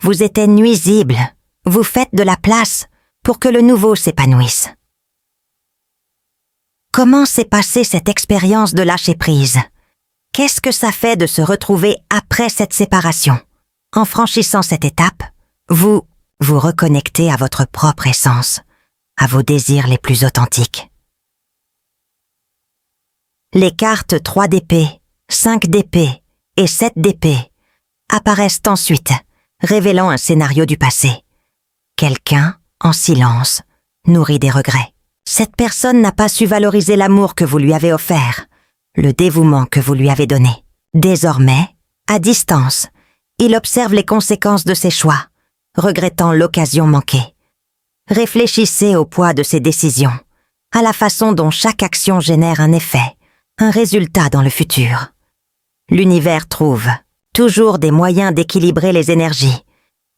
vous était nuisible. Vous faites de la place pour que le nouveau s'épanouisse. Comment s'est passée cette expérience de lâcher prise? Qu'est-ce que ça fait de se retrouver après cette séparation? En franchissant cette étape, vous vous reconnectez à votre propre essence, à vos désirs les plus authentiques. Les cartes 3 d'épée, 5 d'épée et 7 d'épée apparaissent ensuite, révélant un scénario du passé. Quelqu'un, en silence, nourrit des regrets. Cette personne n'a pas su valoriser l'amour que vous lui avez offert, le dévouement que vous lui avez donné. Désormais, à distance, il observe les conséquences de ses choix, regrettant l'occasion manquée. Réfléchissez au poids de ces décisions, à la façon dont chaque action génère un effet, un résultat dans le futur. L'univers trouve toujours des moyens d'équilibrer les énergies,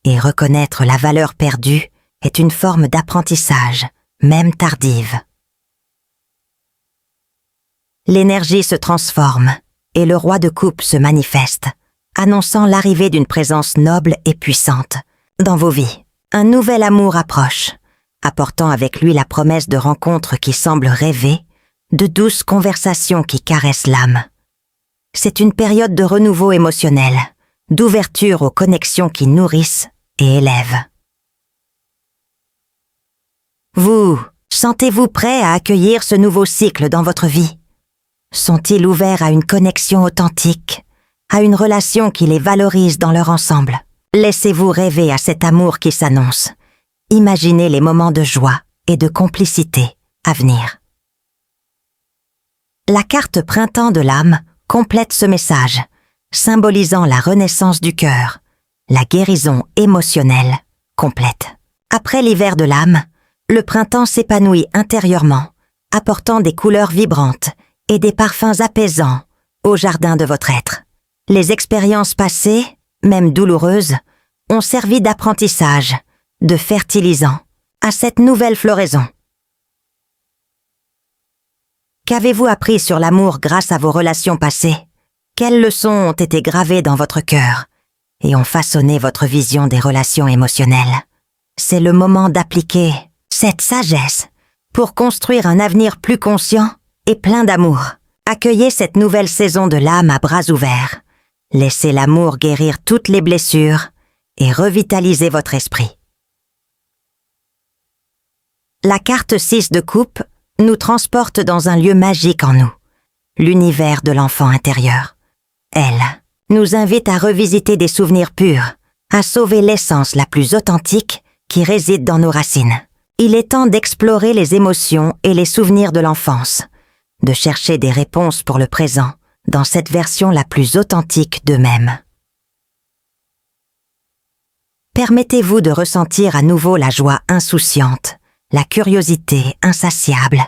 et reconnaître la valeur perdue est une forme d'apprentissage, même tardive. L'énergie se transforme et le roi de coupe se manifeste, annonçant l'arrivée d'une présence noble et puissante. Dans vos vies, un nouvel amour approche, apportant avec lui la promesse de rencontres qui semblent rêver, de douces conversations qui caressent l'âme. C'est une période de renouveau émotionnel, d'ouverture aux connexions qui nourrissent et élèvent. Vous, sentez-vous prêt à accueillir ce nouveau cycle dans votre vie? Sont-ils ouverts à une connexion authentique, à une relation qui les valorise dans leur ensemble? Laissez-vous rêver à cet amour qui s'annonce. Imaginez les moments de joie et de complicité à venir. La carte Printemps de l'âme complète ce message, symbolisant la renaissance du cœur, la guérison émotionnelle complète. Après l'hiver de l'âme, le printemps s'épanouit intérieurement, apportant des couleurs vibrantes et des parfums apaisants au jardin de votre être. Les expériences passées, même douloureuses, ont servi d'apprentissage, de fertilisant à cette nouvelle floraison. Qu'avez-vous appris sur l'amour grâce à vos relations passées? Quelles leçons ont été gravées dans votre cœur et ont façonné votre vision des relations émotionnelles? C'est le moment d'appliquer cette sagesse pour construire un avenir plus conscient et plein d'amour. Accueillez cette nouvelle saison de l'âme à bras ouverts. Laissez l'amour guérir toutes les blessures et revitaliser votre esprit. La carte 6 de coupe nous transporte dans un lieu magique en nous, l'univers de l'enfant intérieur. Elle nous invite à revisiter des souvenirs purs, à sauver l'essence la plus authentique qui réside dans nos racines. Il est temps d'explorer les émotions et les souvenirs de l'enfance, de chercher des réponses pour le présent dans cette version la plus authentique d'eux-mêmes. Permettez-vous de ressentir à nouveau la joie insouciante, la curiosité insatiable,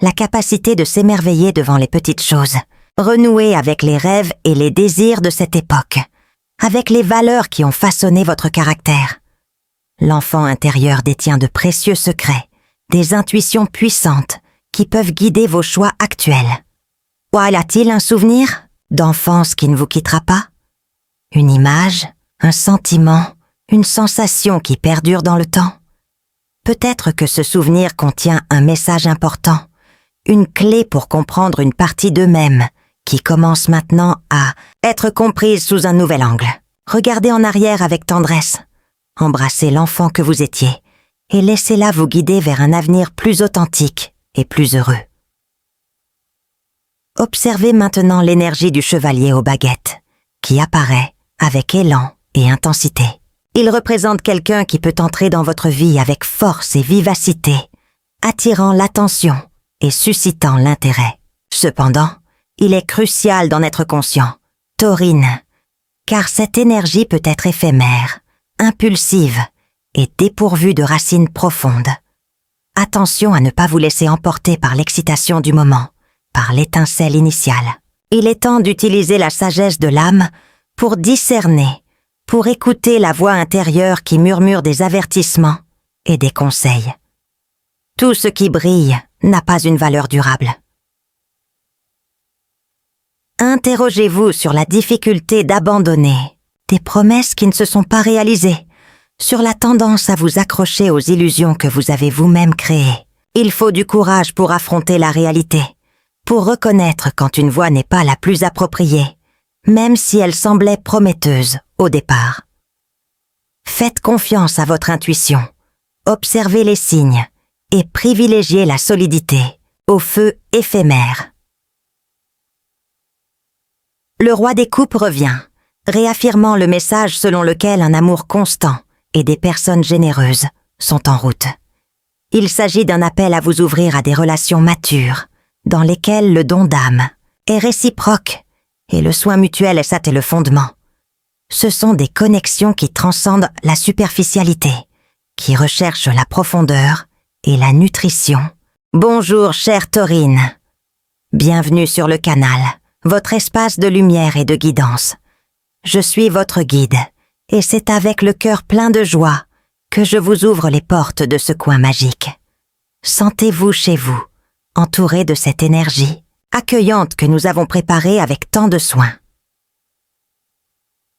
la capacité de s'émerveiller devant les petites choses, renouer avec les rêves et les désirs de cette époque, avec les valeurs qui ont façonné votre caractère. L'enfant intérieur détient de précieux secrets, des intuitions puissantes qui peuvent guider vos choix actuels. Ou a-t-il un souvenir d'enfance qui ne vous quittera pas? Une image, un sentiment, une sensation qui perdure dans le temps? Peut-être que ce souvenir contient un message important, une clé pour comprendre une partie d'eux-mêmes qui commence maintenant à être comprise sous un nouvel angle. Regardez en arrière avec tendresse, embrassez l'enfant que vous étiez et laissez-la vous guider vers un avenir plus authentique et plus heureux. Observez maintenant l'énergie du chevalier aux baguettes, qui apparaît avec élan et intensité. Il représente quelqu'un qui peut entrer dans votre vie avec force et vivacité, attirant l'attention et suscitant l'intérêt. Cependant, il est crucial d'en être conscient, taurine, car cette énergie peut être éphémère, impulsive et dépourvue de racines profondes. Attention à ne pas vous laisser emporter par l'excitation du moment, par l'étincelle initiale. Il est temps d'utiliser la sagesse de l'âme pour discerner, pour écouter la voix intérieure qui murmure des avertissements et des conseils. Tout ce qui brille n'a pas une valeur durable. Interrogez-vous sur la difficulté d'abandonner des promesses qui ne se sont pas réalisées, sur la tendance à vous accrocher aux illusions que vous avez vous-même créées. Il faut du courage pour affronter la réalité, pour reconnaître quand une voie n'est pas la plus appropriée, même si elle semblait prometteuse au départ. Faites confiance à votre intuition, observez les signes et privilégiez la solidité au feu éphémère. Le roi des coupes revient, réaffirmant le message selon lequel un amour constant et des personnes généreuses sont en route. Il s'agit d'un appel à vous ouvrir à des relations matures, dans lesquelles le don d'âme est réciproque et le soin mutuel est le fondement. Ce sont des connexions qui transcendent la superficialité, qui recherchent la profondeur et la nutrition. Bonjour, chère Taurine. Bienvenue sur le canal, votre espace de lumière et de guidance. Je suis votre guide, et c'est avec le cœur plein de joie que je vous ouvre les portes de ce coin magique. Sentez-vous chez vous, entouré de cette énergie accueillante que nous avons préparée avec tant de soin.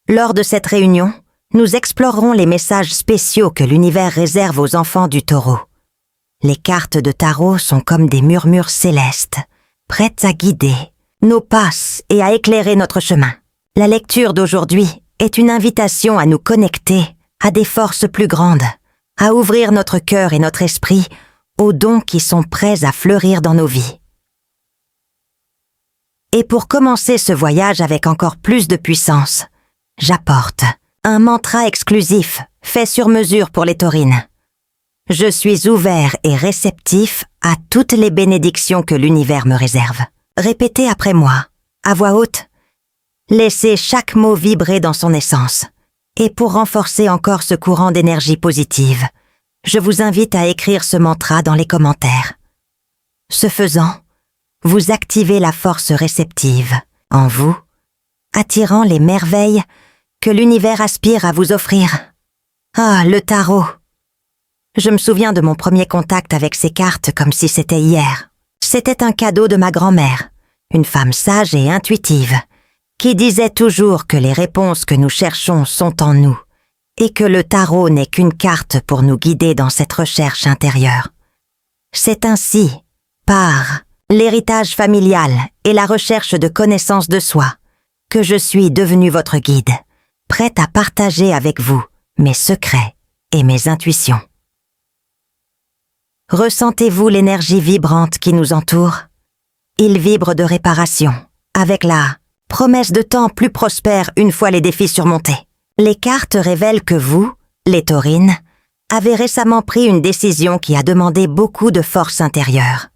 Lors de cette réunion, nous explorerons les messages spéciaux que l'univers réserve aux enfants du Taureau. Les cartes de tarot sont comme des murmures célestes, prêtes à guider nos pas et à éclairer notre chemin. La lecture d'aujourd'hui est une invitation à nous connecter à des forces plus grandes, à ouvrir notre cœur et notre esprit aux dons qui sont prêts à fleurir dans nos vies. Et pour commencer ce voyage avec encore plus de puissance, j'apporte un mantra exclusif fait sur mesure pour les taurines. Je suis ouvert et réceptif à toutes les bénédictions que l'univers me réserve. Répétez après moi, à voix haute. Laissez chaque mot vibrer dans son essence. Et pour renforcer encore ce courant d'énergie positive, je vous invite à écrire ce mantra dans les commentaires. Ce faisant, vous activez la force réceptive en vous, attirant les merveilles que l'univers aspire à vous offrir. Ah, le tarot! Je me souviens de mon premier contact avec ces cartes comme si c'était hier. C'était un cadeau de ma grand-mère, une femme sage et intuitive, qui disait toujours que les réponses que nous cherchons sont en nous, et que le tarot n'est qu'une carte pour nous guider dans cette recherche intérieure. C'est ainsi, par l'héritage familial et la recherche de connaissance de soi, que je suis devenue votre guide, prête à partager avec vous mes secrets et mes intuitions. Ressentez-vous l'énergie vibrante qui nous entoure? Il vibre de réparation, avec la promesse de temps plus prospère une fois les défis surmontés. Les cartes révèlent que vous, les taurines, avez récemment pris une décision qui a demandé beaucoup de force intérieure.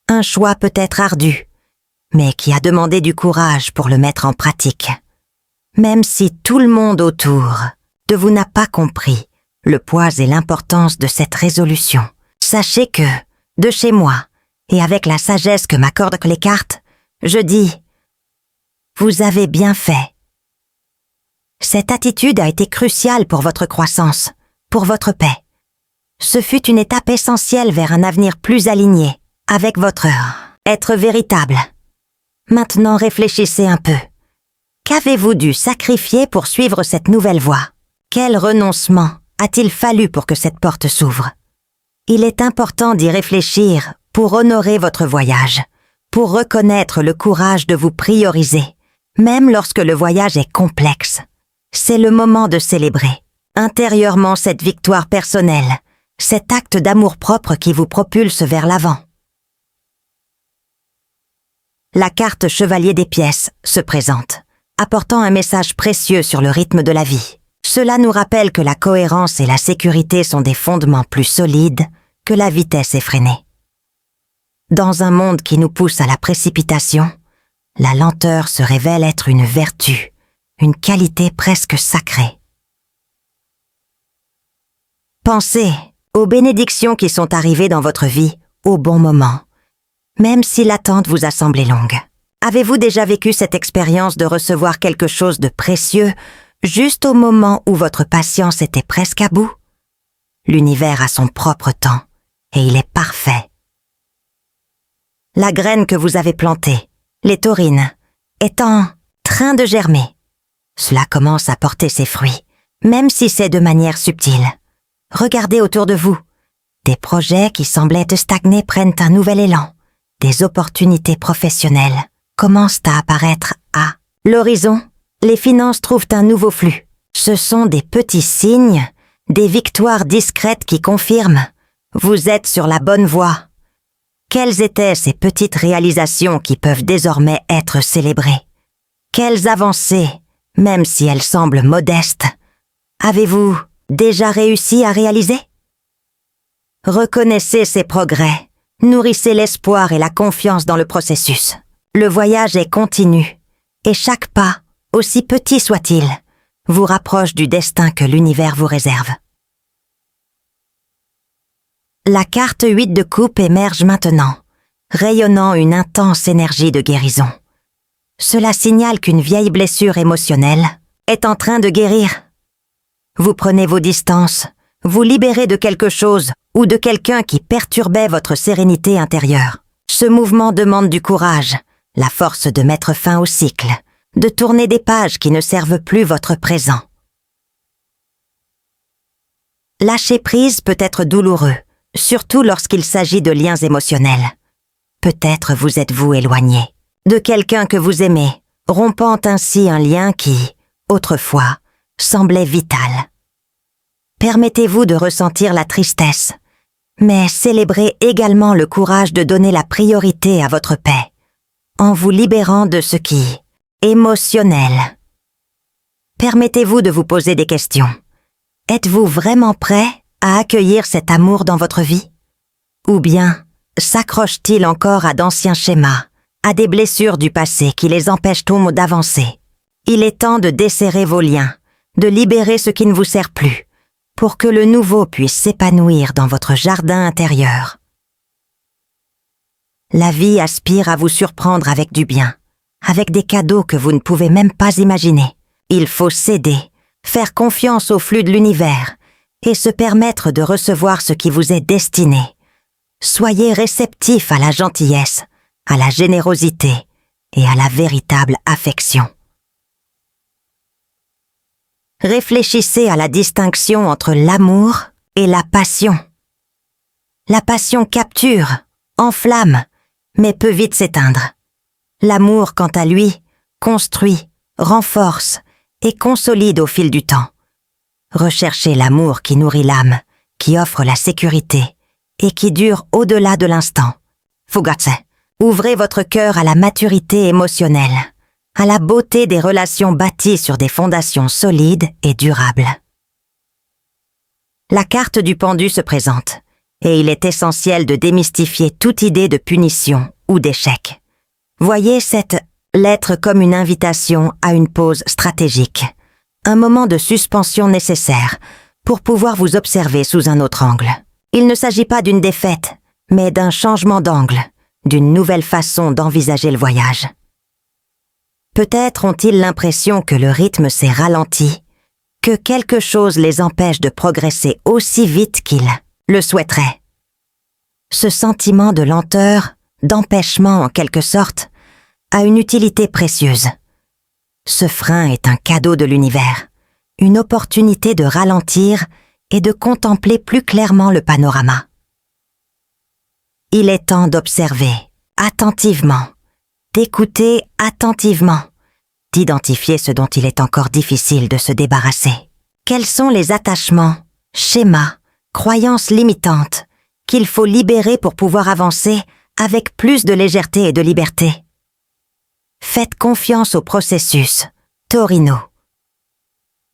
Un choix peut-être ardu, mais qui a demandé du courage pour le mettre en pratique. Même si tout le monde autour de vous n'a pas compris le poids et l'importance de cette résolution, sachez que, de chez moi, et avec la sagesse que m'accordent les cartes, je dis « Vous avez bien fait ». Cette attitude a été cruciale pour votre croissance, pour votre paix. Ce fut une étape essentielle vers un avenir plus aligné, avec votre être véritable. Maintenant réfléchissez un peu. Qu'avez-vous dû sacrifier pour suivre cette nouvelle voie? Quel renoncement a-t-il fallu pour que cette porte s'ouvre? Il est important d'y réfléchir pour honorer votre voyage, pour reconnaître le courage de vous prioriser, même lorsque le voyage est complexe. C'est le moment de célébrer intérieurement cette victoire personnelle, cet acte d'amour-propre qui vous propulse vers l'avant. La carte Chevalier des pièces se présente, apportant un message précieux sur le rythme de la vie. Cela nous rappelle que la cohérence et la sécurité sont des fondements plus solides que la vitesse effrénée. Dans un monde qui nous pousse à la précipitation, la lenteur se révèle être une vertu, une qualité presque sacrée. Pensez aux bénédictions qui sont arrivées dans votre vie au bon moment, même si l'attente vous a semblé longue. Avez-vous déjà vécu cette expérience de recevoir quelque chose de précieux juste au moment où votre patience était presque à bout? L'univers a son propre temps, et il est parfait. La graine que vous avez plantée, les taurines, est en train de germer. Cela commence à porter ses fruits, même si c'est de manière subtile. Regardez autour de vous. Des projets qui semblaient stagner prennent un nouvel élan. Des opportunités professionnelles commencent à apparaître à l'horizon. Les finances trouvent un nouveau flux. Ce sont des petits signes, des victoires discrètes qui confirment « Vous êtes sur la bonne voie ». Quelles étaient ces petites réalisations qui peuvent désormais être célébrées? Quelles avancées, même si elles semblent modestes, avez-vous déjà réussi à réaliser? Reconnaissez ces progrès, nourrissez l'espoir et la confiance dans le processus. Le voyage est continu, et chaque pas, aussi petit soit-il, vous rapproche du destin que l'univers vous réserve. La carte 8 de coupe émerge maintenant, rayonnant une intense énergie de guérison. Cela signale qu'une vieille blessure émotionnelle est en train de guérir. Vous prenez vos distances, vous libérez de quelque chose ou de quelqu'un qui perturbait votre sérénité intérieure. Ce mouvement demande du courage, la force de mettre fin au cycle, de tourner des pages qui ne servent plus votre présent. Lâcher prise peut être douloureux, surtout lorsqu'il s'agit de liens émotionnels. Peut-être vous êtes-vous éloigné de quelqu'un que vous aimez, rompant ainsi un lien qui, autrefois, semblait vital. Permettez-vous de ressentir la tristesse, mais célébrez également le courage de donner la priorité à votre paix, en vous libérant de ce qui est émotionnel. Permettez-vous de vous poser des questions. Êtes-vous vraiment prêt à accueillir cet amour dans votre vie? Ou bien s'accroche-t-il encore à d'anciens schémas, à des blessures du passé qui les empêchent d'avancer? Il est temps de desserrer vos liens, de libérer ce qui ne vous sert plus, pour que le nouveau puisse s'épanouir dans votre jardin intérieur. La vie aspire à vous surprendre avec du bien, avec des cadeaux que vous ne pouvez même pas imaginer. Il faut céder, faire confiance au flux de l'univers et se permettre de recevoir ce qui vous est destiné. Soyez réceptif à la gentillesse, à la générosité et à la véritable affection. Réfléchissez à la distinction entre l'amour et la passion. La passion capture, enflamme, mais peut vite s'éteindre. L'amour, quant à lui, construit, renforce et consolide au fil du temps. Recherchez l'amour qui nourrit l'âme, qui offre la sécurité et qui dure au-delà de l'instant. Fugatse, ouvrez votre cœur à la maturité émotionnelle, à la beauté des relations bâties sur des fondations solides et durables. La carte du pendu se présente, et il est essentiel de démystifier toute idée de punition ou d'échec. Voyez cette lettre comme une invitation à une pause stratégique, un moment de suspension nécessaire pour pouvoir vous observer sous un autre angle. Il ne s'agit pas d'une défaite, mais d'un changement d'angle, d'une nouvelle façon d'envisager le voyage. Peut-être ont-ils l'impression que le rythme s'est ralenti, que quelque chose les empêche de progresser aussi vite qu'ils le souhaiteraient. Ce sentiment de lenteur, d'empêchement en quelque sorte, a une utilité précieuse. Ce frein est un cadeau de l'univers, une opportunité de ralentir et de contempler plus clairement le panorama. Il est temps d'observer attentivement, d'écouter attentivement, d'identifier ce dont il est encore difficile de se débarrasser. Quels sont les attachements, schémas, croyances limitantes qu'il faut libérer pour pouvoir avancer avec plus de légèreté et de liberté? Faites confiance au processus, Torino.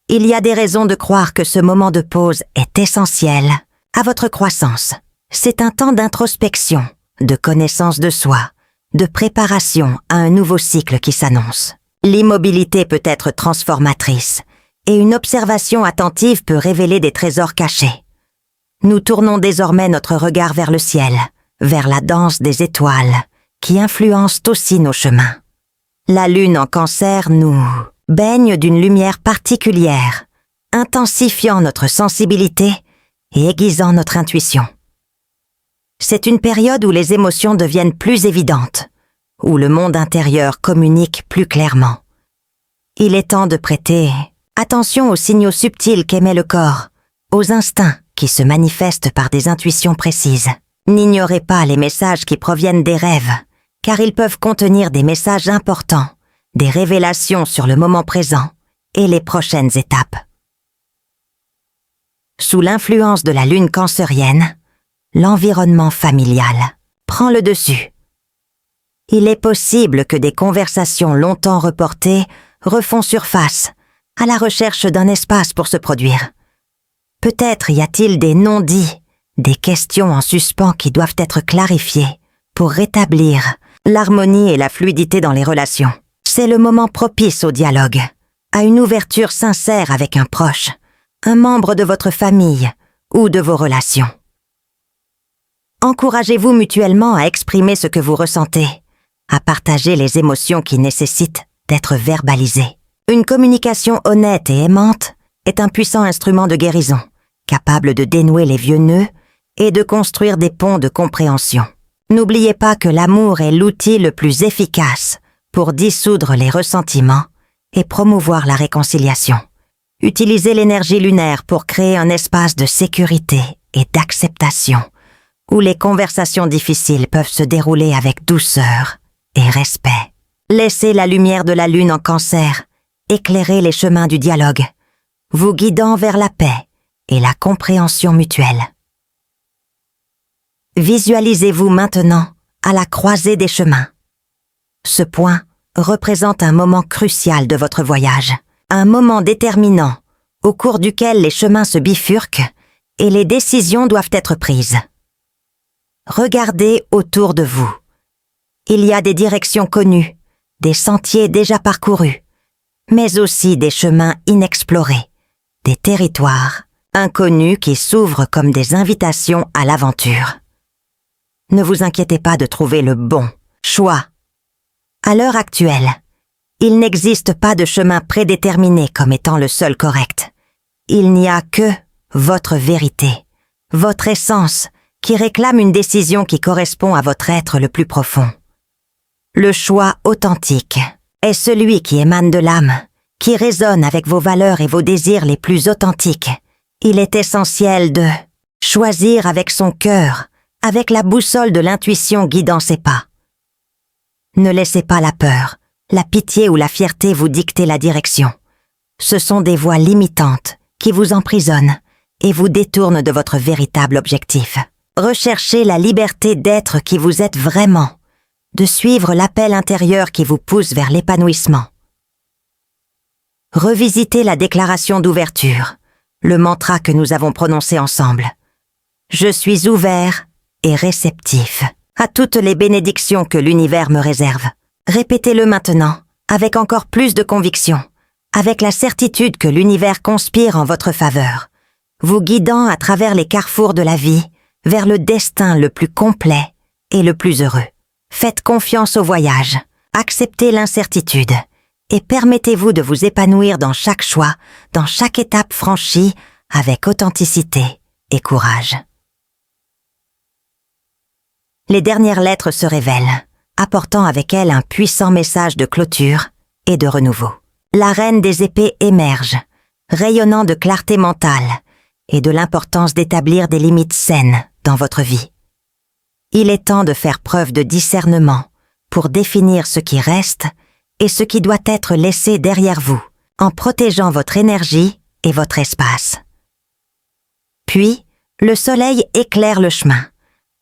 Il y a des raisons de croire que ce moment de pause est essentiel à votre croissance. C'est un temps d'introspection, de connaissance de soi, de préparation à un nouveau cycle qui s'annonce. L'immobilité peut être transformatrice et une observation attentive peut révéler des trésors cachés. Nous tournons désormais notre regard vers le ciel, vers la danse des étoiles, qui influencent aussi nos chemins. La lune en Cancer nous baigne d'une lumière particulière, intensifiant notre sensibilité et aiguisant notre intuition. C'est une période où les émotions deviennent plus évidentes, où le monde intérieur communique plus clairement. Il est temps de prêter attention aux signaux subtils qu'émet le corps, aux instincts qui se manifestent par des intuitions précises. N'ignorez pas les messages qui proviennent des rêves, car ils peuvent contenir des messages importants, des révélations sur le moment présent et les prochaines étapes. Sous l'influence de la lune cancérienne, l'environnement familial prend le dessus. Il est possible que des conversations longtemps reportées refont surface, à la recherche d'un espace pour se produire. Peut-être y a-t-il des non-dits, des questions en suspens qui doivent être clarifiées pour rétablir l'harmonie et la fluidité dans les relations. C'est le moment propice au dialogue, à une ouverture sincère avec un proche, un membre de votre famille ou de vos relations. Encouragez-vous mutuellement à exprimer ce que vous ressentez, à partager les émotions qui nécessitent d'être verbalisées. Une communication honnête et aimante est un puissant instrument de guérison, capable de dénouer les vieux nœuds et de construire des ponts de compréhension. N'oubliez pas que l'amour est l'outil le plus efficace pour dissoudre les ressentiments et promouvoir la réconciliation. Utilisez l'énergie lunaire pour créer un espace de sécurité et d'acceptation, où les conversations difficiles peuvent se dérouler avec douceur et respect. Laissez la lumière de la lune en Cancer éclairer les chemins du dialogue, vous guidant vers la paix et la compréhension mutuelle. Visualisez-vous maintenant à la croisée des chemins. Ce point représente un moment crucial de votre voyage, un moment déterminant au cours duquel les chemins se bifurquent et les décisions doivent être prises. Regardez autour de vous. Il y a des directions connues, des sentiers déjà parcourus, mais aussi des chemins inexplorés, des territoires inconnus qui s'ouvrent comme des invitations à l'aventure. Ne vous inquiétez pas de trouver le bon choix. À l'heure actuelle, il n'existe pas de chemin prédéterminé comme étant le seul correct. Il n'y a que votre vérité, votre essence, qui réclame une décision qui correspond à votre être le plus profond. Le choix authentique est celui qui émane de l'âme, qui résonne avec vos valeurs et vos désirs les plus authentiques. Il est essentiel de choisir avec son cœur, avec la boussole de l'intuition guidant ses pas. Ne laissez pas la peur, la pitié ou la fierté vous dicter la direction. Ce sont des voies limitantes qui vous emprisonnent et vous détournent de votre véritable objectif. Recherchez la liberté d'être qui vous êtes vraiment, de suivre l'appel intérieur qui vous pousse vers l'épanouissement. Revisitez la déclaration d'ouverture, le mantra que nous avons prononcé ensemble. Je suis ouvert et réceptif à toutes les bénédictions que l'univers me réserve. Répétez-le maintenant, avec encore plus de conviction, avec la certitude que l'univers conspire en votre faveur, vous guidant à travers les carrefours de la vie vers le destin le plus complet et le plus heureux. Faites confiance au voyage, acceptez l'incertitude et permettez-vous de vous épanouir dans chaque choix, dans chaque étape franchie avec authenticité et courage. Les dernières lettres se révèlent, apportant avec elles un puissant message de clôture et de renouveau. La reine des épées émerge, rayonnant de clarté mentale et de l'importance d'établir des limites saines dans votre vie. Il est temps de faire preuve de discernement pour définir ce qui reste et ce qui doit être laissé derrière vous, en protégeant votre énergie et votre espace. Puis, le soleil éclaire le chemin,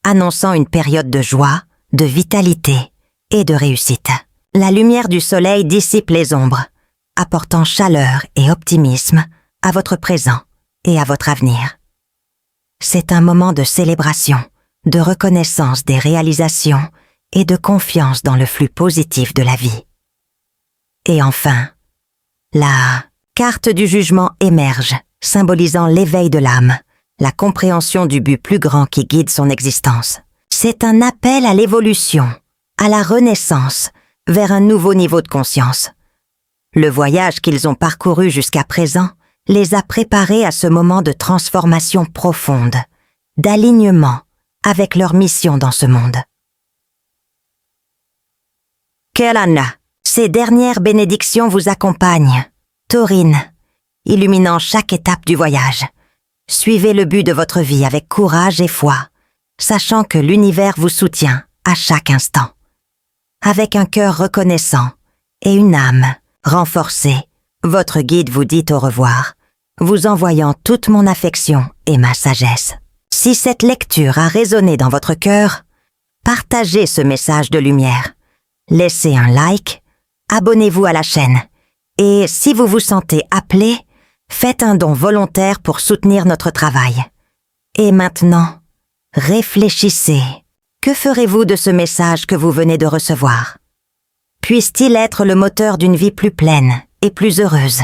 annonçant une période de joie, de vitalité et de réussite. La lumière du soleil dissipe les ombres, apportant chaleur et optimisme à votre présent et à votre avenir. C'est un moment de célébration, de reconnaissance des réalisations et de confiance dans le flux positif de la vie. Et enfin, la carte du jugement émerge, symbolisant l'éveil de l'âme, la compréhension du but plus grand qui guide son existence. C'est un appel à l'évolution, à la renaissance, vers un nouveau niveau de conscience. Le voyage qu'ils ont parcouru jusqu'à présent les a préparés à ce moment de transformation profonde, d'alignement avec leur mission dans ce monde. Kelana, Ces dernières bénédictions vous accompagnent, taurine, illuminant chaque étape du voyage. Suivez le but de votre vie avec courage et foi, sachant que l'univers vous soutient à chaque instant. Avec un cœur reconnaissant et une âme renforcée, votre guide vous dit au revoir, vous envoyant toute mon affection et ma sagesse. Si cette lecture a résonné dans votre cœur, partagez ce message de lumière. Laissez un like, abonnez-vous à la chaîne et si vous vous sentez appelé, faites un don volontaire pour soutenir notre travail. Et maintenant, réfléchissez. Que ferez-vous de ce message que vous venez de recevoir? Puisse-t-il être le moteur d'une vie plus pleine et plus heureuse?